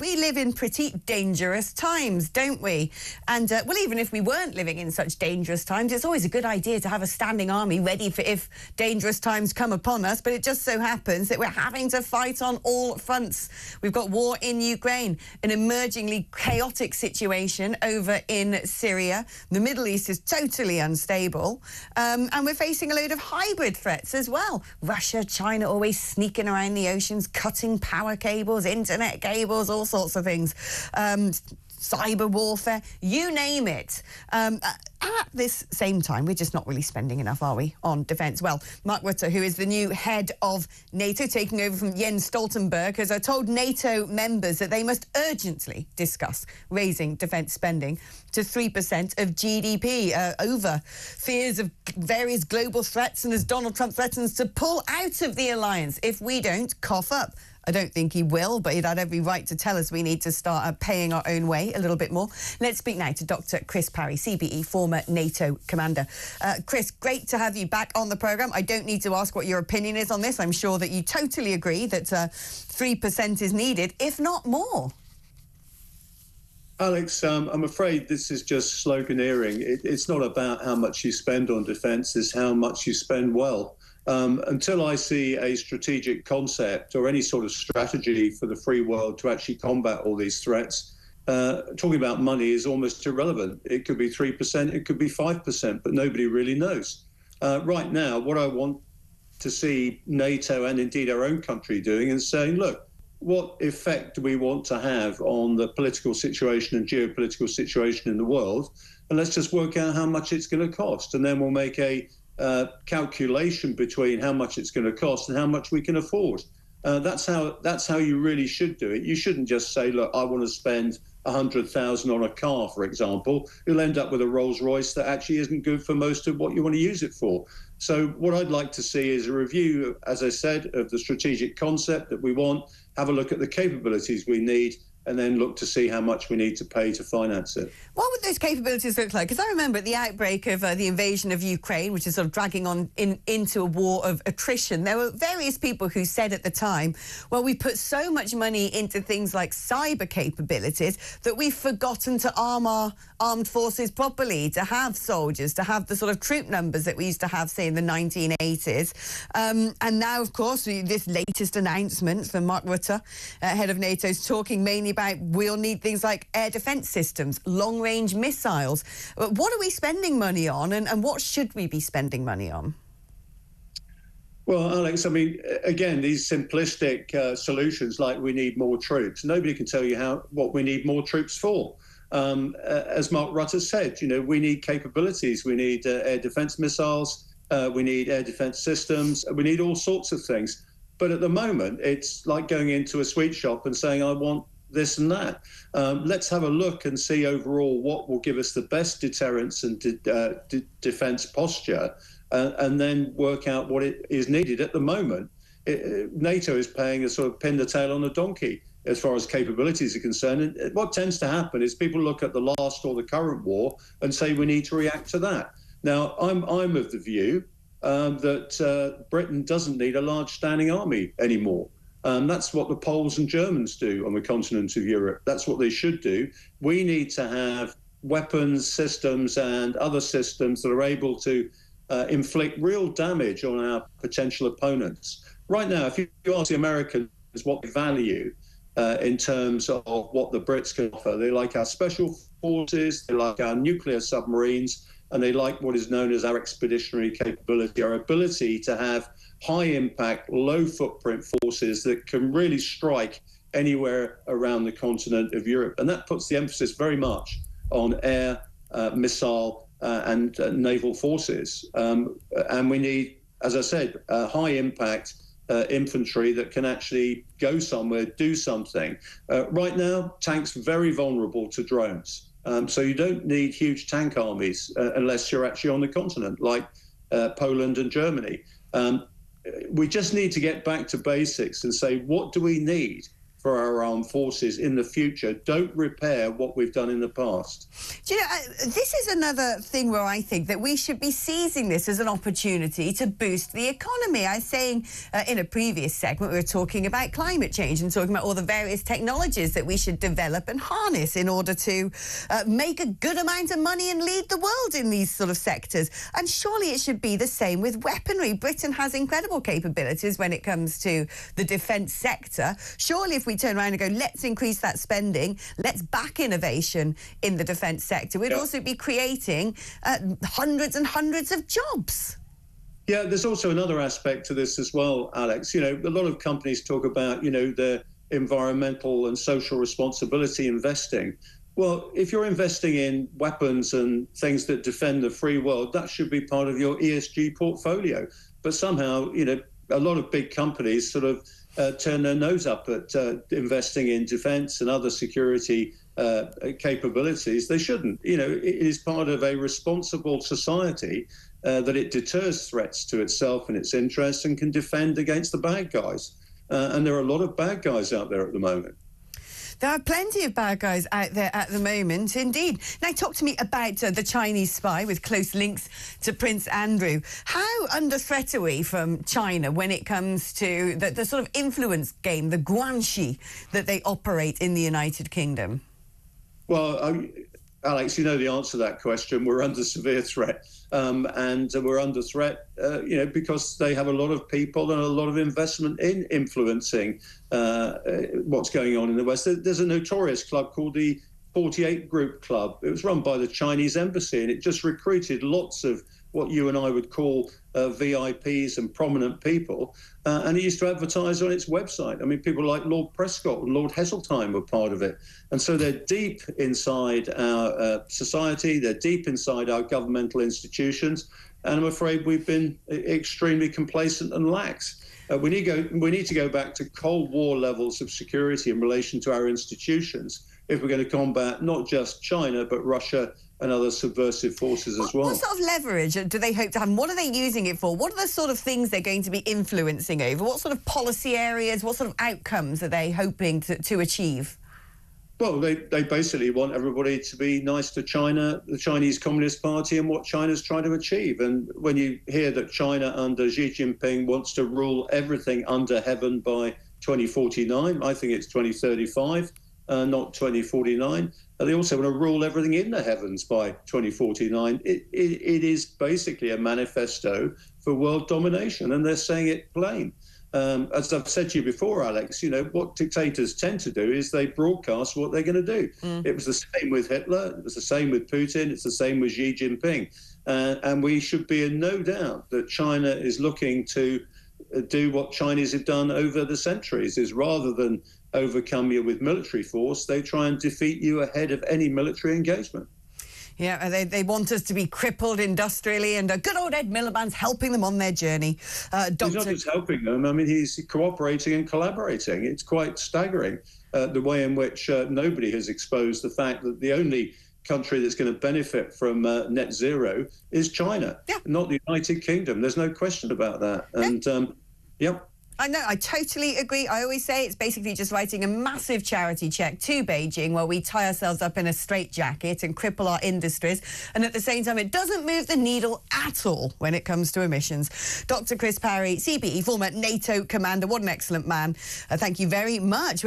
We live in pretty dangerous times, don't we? And, well, even if we weren't living in such dangerous times, it's always a good idea to have a standing army ready for if dangerous times come upon us. But it just so happens that we're having to fight on all fronts. We've got war in Ukraine, an emergingly chaotic situation over in Syria. The Middle East is totally unstable. And we're facing a load of hybrid threats as well. Russia, China always sneaking around the oceans, cutting power cables, internet cables, all sorts of things, cyber warfare, you name it. At this same time, we're just not really spending enough, are we, on defence? Well, Mark Rutte, who is the new head of NATO, taking over from Jens Stoltenberg, has told NATO members that they must urgently discuss raising defence spending to 3% of GDP over fears of various global threats, and as Donald Trump threatens to pull out of the alliance if we don't cough up. I don't think he will, but he'd had every right to tell us we need to start paying our own way a little bit more. Let's speak now to Dr. Chris Parry, CBE, former NATO commander. Chris, great to have you back on the programme. I don't need to ask what your opinion is on this. I'm sure that you totally agree that 3% is needed, if not more. Alex, I'm afraid this is just sloganeering. It's not about how much you spend on defence, it's how much you spend well. Until I see a strategic concept or any sort of strategy for the free world to actually combat all these threats, talking about money is almost irrelevant. It could be 3%, it could be 5%, but nobody really knows. Right now, what I want to see NATO and indeed our own country doing is saying, look, what effect do we want to have on the political situation and geopolitical situation in the world? And let's just work out how much it's going to cost. And then we'll make a calculation between how much it's going to cost and how much we can afford. That's how you really should do it. You shouldn't just say, look, I want to spend 100,000 on a car, for example. You'll end up with a Rolls Royce that actually isn't good for most of what you want to use it for. So what I'd like to see is a review, as I said, of the strategic concept that we want, have a look at the capabilities we need, and then look to see how much we need to pay to finance it. What would those capabilities look like? Because I remember at the outbreak of the invasion of Ukraine, which is sort of dragging on into a war of attrition, there were various people who said at the time, well, we put so much money into things like cyber capabilities that we've forgotten to arm our armed forces properly, to have soldiers, to have the sort of troop numbers that we used to have, say, in the 1980s. And now, of course, this latest announcement from Mark Rutte, head of NATO, is talking mainly about we'll need things like air defence systems, long-range missiles. What are we spending money on, and what should we be spending money on? Well, Alex, I mean, again, these simplistic solutions like we need more troops, nobody can tell you what we need more troops for. As Mark Rutte said, you know, we need capabilities. We need air defence missiles. We need air defence systems. We need all sorts of things. But at the moment, it's like going into a sweet shop and saying, I want this and that. Let's have a look and see overall what will give us the best deterrence and defence posture, and then work out what it is needed. At the moment, NATO is paying a sort of pin the tail on a donkey as far as capabilities are concerned. And what tends to happen is people look at the last or the current war and say we need to react to that. Now, I'm of the view that Britain doesn't need a large standing army anymore. That's what the Poles and Germans do on the continent of Europe. That's what they should do. We need to have weapons, systems, and other systems that are able to inflict real damage on our potential opponents. Right now, if you ask the Americans what they value in terms of what the Brits can offer, they like our special forces, they like our nuclear submarines, and they like what is known as our expeditionary capability, our ability to have high-impact, low-footprint forces that can really strike anywhere around the continent of Europe. And that puts the emphasis very much on air, missile, and naval forces. And we need, as I said, high-impact infantry that can actually go somewhere, do something. Right now, tanks very vulnerable to drones. So you don't need huge tank armies unless you're actually on the continent, like Poland and Germany. We just need to get back to basics and say, what do we need for our armed forces in the future. Don't repair what we've done in the past. Do you know, this is another thing where I think that we should be seizing this as an opportunity to boost the economy. I was saying in a previous segment, we were talking about climate change and talking about all the various technologies that we should develop and harness in order to make a good amount of money and lead the world in these sort of sectors. And surely it should be the same with weaponry. Britain has incredible capabilities when it comes to the defence sector. Surely if we turn around and go, let's increase that spending, let's back innovation in the defence sector, we'd also be creating hundreds and hundreds of jobs. Yeah, there's also another aspect to this as well, Alex. You know, a lot of companies talk about, you know, the environmental and social responsibility investing. Well, if you're investing in weapons and things that defend the free world, that should be part of your ESG portfolio. But somehow, you know, a lot of big companies sort of turn their nose up at investing in defence and other security capabilities. They shouldn't. You know, it is part of a responsible society that it deters threats to itself and its interests and can defend against the bad guys. And there are a lot of bad guys out there at the moment. There are plenty of bad guys out there at the moment, indeed. Now, talk to me about the Chinese spy with close links to Prince Andrew. How under threat are we from China when it comes to the sort of influence game, the guanxi that they operate in the United Kingdom? Well, Alex, you know the answer to that question. We're under severe threat. And we're under threat, you know, because they have a lot of people and a lot of investment in influencing what's going on in the West. There's a notorious club called the 48 Group Club. It was run by the Chinese embassy, and it just recruited lots of what you and I would call VIPs and prominent people. And it used to advertise on its website. I mean, people like Lord Prescott and Lord Heseltine were part of it. And so they're deep inside our society. They're deep inside our governmental institutions. And I'm afraid we've been extremely complacent and lax. We need to go back to Cold War levels of security in relation to our institutions if we're going to combat not just China, but Russia and other subversive forces as well. What sort of leverage do they hope to have? And what are they using it for? What are the sort of things they're going to be influencing over? What sort of policy areas, what sort of outcomes are they hoping to achieve? Well, they basically want everybody to be nice to China, the Chinese Communist Party, and what China's trying to achieve. And when you hear that China under Xi Jinping wants to rule everything under heaven by 2049, I think it's 2035, not 2049. They also want to rule everything in the heavens by 2049. It is basically a manifesto for world domination, and they're saying it plain. As I've said to you before, Alex, you know, what dictators tend to do is they broadcast what they're going to do. It was the same with Hitler. It was the same with Putin. It's the same with Xi Jinping. And we should be in no doubt that China is looking to do what Chinese have done over the centuries, is rather than overcome you with military force, they try and defeat you ahead of any military engagement. Yeah, they want us to be crippled industrially, and good old Ed Miliband's helping them on their journey. He's not just helping them, I mean, he's cooperating and collaborating. It's quite staggering the way in which nobody has exposed the fact that the only country that's going to benefit from net zero is China, not the United Kingdom. There's no question about that. And, yep. I know, I totally agree. I always say it's basically just writing a massive charity check to Beijing where we tie ourselves up in a straitjacket and cripple our industries. And at the same time, it doesn't move the needle at all when it comes to emissions. Dr. Chris Parry, CBE, former NATO commander. What an excellent man. Thank you very much.